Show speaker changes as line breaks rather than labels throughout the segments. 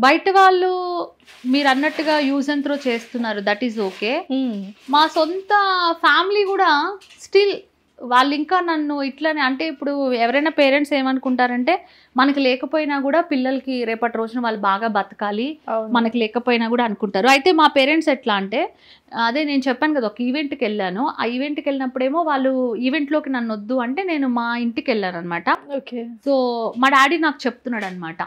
బయట వాళ్ళు మీరు అన్నట్టుగా యూజ్ అండ్ త్రో చేస్తున్నారు, దట్ ఈస్ ఓకే. మా సొంత ఫ్యామిలీ కూడా స్టిల్ వాళ్ళు ఇంకా నన్ను ఇట్లనే, అంటే ఇప్పుడు ఎవరైనా పేరెంట్స్ ఏమనుకుంటారంటే మనకి లేకపోయినా కూడా పిల్లలకి రేపటి రోజున వాళ్ళు బాగా బతకాలి, మనకి లేకపోయినా కూడా అనుకుంటారు. అయితే మా పేరెంట్స్ ఎట్లా అంటే, అదే నేను చెప్పాను కదా, ఒక ఈవెంట్కి వెళ్ళాను. ఆ ఈవెంట్కి వెళ్ళినప్పుడేమో వాళ్ళు ఈవెంట్లోకి నన్ను వద్దు అంటే నేను మా ఇంటికి వెళ్ళాను అనమాట. సో మా డాడీ నాకు చెప్తున్నాడు అనమాట,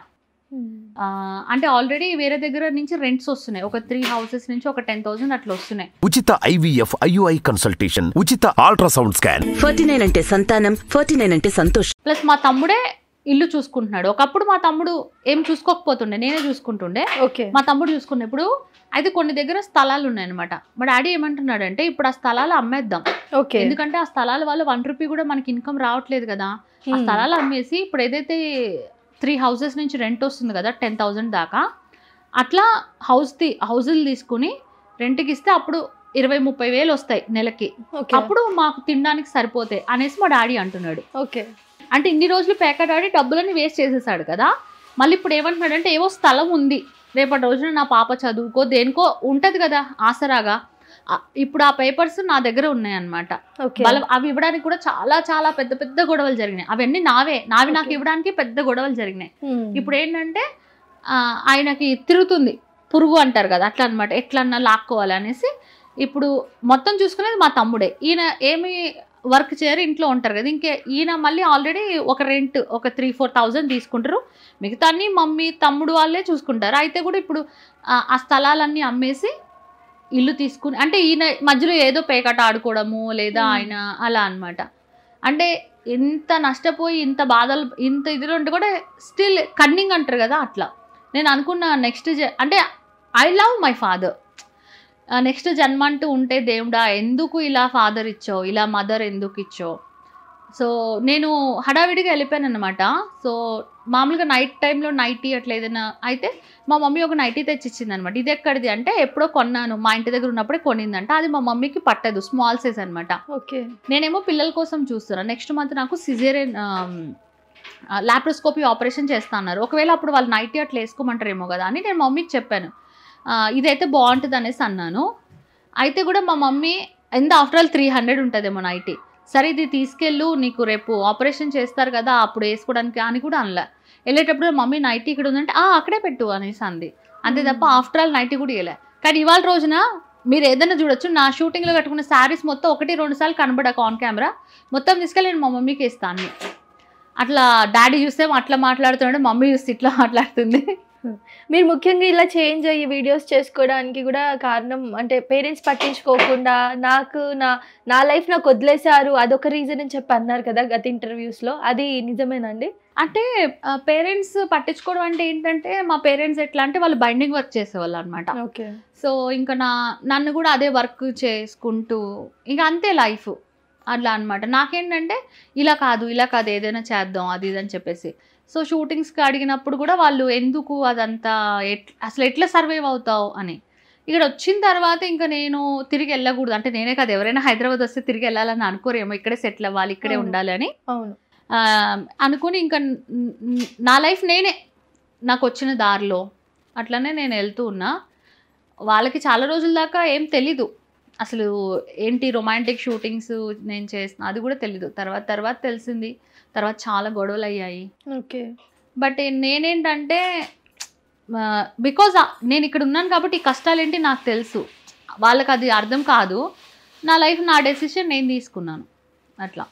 అంటే ఆల్రెడీ వేరే దగ్గర నుంచి రెంట్స్ వస్తున్నాయి, ఒక 3 houses నుంచి ఒక 10,000 అట్లా వస్తున్నాయి.
ఉచిత IVF IUI కన్సల్టేషన్, ఉచిత అల్ట్రాసౌండ్ స్కాన్. 49 అంటే సంతానం, 49 అంటే సంతోషం.
ప్లస్ మా తమ్ముడే ఇల్లు చూసుకుంటున్నాడు. ఒకప్పుడు మా తమ్ముడు ఏం చూసుకోకపోతుండే, నేనే చూసుకుంటుండే. మా తమ్ముడు చూసుకున్నప్పుడు అయితే కొన్ని దగ్గర స్థలాలు ఉన్నాయన్నమాట. మా డాడీ ఏమంటున్నాడంటే ఇప్పుడు ఆ స్థలాలు అమ్మేద్దాం, ఎందుకంటే ఆ స్థలాల వల్ల 1 రూపీ కూడా మనకి ఇన్కమ్ రావట్లేదు కదా. ఆ స్థలాలు అమ్మేసి ఇప్పుడు ఏదైతే 3 houses నుంచి రెంట్ వస్తుంది కదా 10,000 దాకా, అట్లా హౌజులు తీసుకుని రెంట్కి ఇస్తే అప్పుడు 20-30 వేలు వస్తాయి నెలకి, అప్పుడు మాకు తినడానికి సరిపోతాయి అనేసి మా డాడీ అంటున్నాడు. అంటే ఇన్ని రోజులు పేక డాడీ డబ్బులని వేస్ట్ చేసేసాడు కదా, మళ్ళీ ఇప్పుడు ఏమంటున్నాడు అంటే ఏవో స్థలం ఉంది, రేపటి రోజున నా పాప చదువుకో దేనికో ఉంటుంది కదా ఆసరాగా, ఇప్పుడు ఆ పేపర్స్ నా దగ్గర ఉన్నాయన్నమాట. అవి ఇవ్వడానికి కూడా చాలా చాలా పెద్ద పెద్ద గొడవలు జరిగినాయి. అవన్నీ నావి నాకు ఇవ్వడానికి పెద్ద గొడవలు జరిగినాయి. ఇప్పుడు ఏంటంటే ఆయనకి తిరుగుతుంది పురుగు అంటారు కదా, అట్లా అనమాట, ఎట్లన్నా లాక్కోవాలి అనేసి. ఇప్పుడు మొత్తం చూసుకునేది మా తమ్ముడే. ఈయన ఏమి వర్క్ చేయరు, ఇంట్లో ఉంటారు కదా. ఈయన మళ్ళీ ఆల్రెడీ ఒక రెంట్ ఒక 3-4,000 తీసుకుంటారు, మిగతా అన్ని మమ్మీ తమ్ముడు వాళ్ళే చూసుకుంటారు. అయితే కూడా ఇప్పుడు ఆ స్థలాలన్నీ అమ్మేసి ఇల్లు తీసుకుని, అంటే ఈయన మధ్యలో ఏదో పేకట ఆడుకోవడము లేదా ఆయన అలా అనమాట. అంటే ఇంత నష్టపోయి ఇంత బాధలు ఇంత ఇదిలో ఉంటే కూడా స్టిల్ కన్నింగ్ అంటారు కదా, అట్లా నేను అనుకున్న నెక్స్ట్ అంటే I love my father. Next జన్మ అంటూ ఉంటే దేవుడా ఎందుకు ఇలా ఫాదర్ ఇచ్చావు, ఇలా మదర్ ఎందుకు ఇచ్చావు. సో నేను హడావిడిగా వెళ్ళిపోయాను అనమాట. సో మామూలుగా నైట్ టైంలో నైటీ అట్లా ఏదైనా అయితే మా మమ్మీ ఒక నైటీ తెచ్చిచ్చింది అనమాట. ఇది ఎక్కడిది అంటే ఎప్పుడో కొన్నాను, మా ఇంటి దగ్గర ఉన్నప్పుడే కొనిందంట. అది మా మమ్మీకి పట్టదు, స్మాల్ సైజ్ అనమాట. నేనేమో పిల్లల కోసం చూస్తున్నాను. నెక్స్ట్ మంత్ నాకు సిజేరియన్ లాప్రోస్కోపీ ఆపరేషన్ చేస్తా అన్నారు. ఒకవేళ అప్పుడు వాళ్ళు నైటీ అట్లా వేసుకోమంటారేమో కదా అని నేను మమ్మీకి చెప్పాను, ఇదైతే బాగుంటుంది అనేసి అన్నాను. అయితే కూడా మా మమ్మీ ఎంత ఆఫ్టర్ ఆల్ 300 ఉంటుందేమో నైటీ, సరే ఇది తీసుకెళ్ళు నీకు రేపు ఆపరేషన్ చేస్తారు కదా అప్పుడు వేసుకోవడానికి అని కూడా అనలే. వెళ్ళేటప్పుడు మమ్మీ నైటీ ఇక్కడ ఉందంటే అక్కడే పెట్టు అనేసి అంది, అంతే తప్ప ఆఫ్టర్ ఆల్ నైటీ కూడా ఇవ్వలే. కానీ ఇవాళ రోజున మీరు ఏదైనా చూడొచ్చు, నా షూటింగ్లో కట్టుకున్న శారీస్ మొత్తం 1-2 సార్లు కనబడాక ఆన్ కెమెరా మొత్తం తీసుకెళ్ళి నేను మా మమ్మీకి ఇస్తాను. అట్లా డాడీ చూస్తే అట్లా మాట్లాడుతున్నాడు, మమ్మీ చూస్తే ఇట్లా మాట్లాడుతుంది.
మీరు ముఖ్యంగా ఇలా చేంజ్ అయ్యి వీడియోస్ చేసుకోవడానికి కూడా కారణం అంటే పేరెంట్స్ పట్టించుకోకుండా నా లైఫ్ నాకు వదిలేశారు అదొక రీజన్ అని చెప్పి అన్నారు కదా గత ఇంటర్వ్యూస్లో, అది నిజమేనండి?
అంటే పేరెంట్స్ పట్టించుకోవడం అంటే ఏంటంటే మా పేరెంట్స్ ఎట్లా అంటే వాళ్ళు బైండింగ్ వర్క్ చేసేవాళ్ళు అనమాట. సో ఇంకా నన్ను కూడా అదే వర్క్ చేసుకుంటూ ఇంకా అంతే లైఫ్ అట్లా అనమాట. నాకేంటంటే ఇలా కాదు ఏదైనా చేద్దాం అది ఇది అని చెప్పేసి. సో షూటింగ్స్కి అడిగినప్పుడు కూడా వాళ్ళు ఎందుకు అదంతా అసలు ఎట్లా సర్వైవ్ అవుతావు అని. ఇక్కడ వచ్చిన తర్వాత ఇంకా నేను తిరిగి వెళ్ళకూడదు, అంటే నేనే కాదు ఎవరైనా హైదరాబాద్ వస్తే తిరిగి వెళ్ళాలని అనుకోరేమో, ఇక్కడే సెటిల్ అవ్వాలి ఇక్కడే ఉండాలి అని అనుకుని ఇంకా నా లైఫ్ నేనే నాకు వచ్చిన దారిలో అట్లనే నేను వెళ్తూ ఉన్నా. వాళ్ళకి చాలా రోజుల దాకా ఏం తెలీదు అసలు ఏంటి రొమాంటిక్ షూటింగ్స్ నేను చేస్తున్నా అది కూడా తెలీదు. తర్వాత తెలిసింది, తర్వాత చాలా గొడవలు అయ్యాయి. బట్ నేనేంటంటే బికాజ్ నేను ఇక్కడ ఉన్నాను కాబట్టి ఈ కష్టాలు ఏంటి నాకు తెలుసు, వాళ్ళకి అది అర్థం కాదు. నా లైఫ్ నా డెసిషన్ నేను తీసుకున్నాను అట్లా.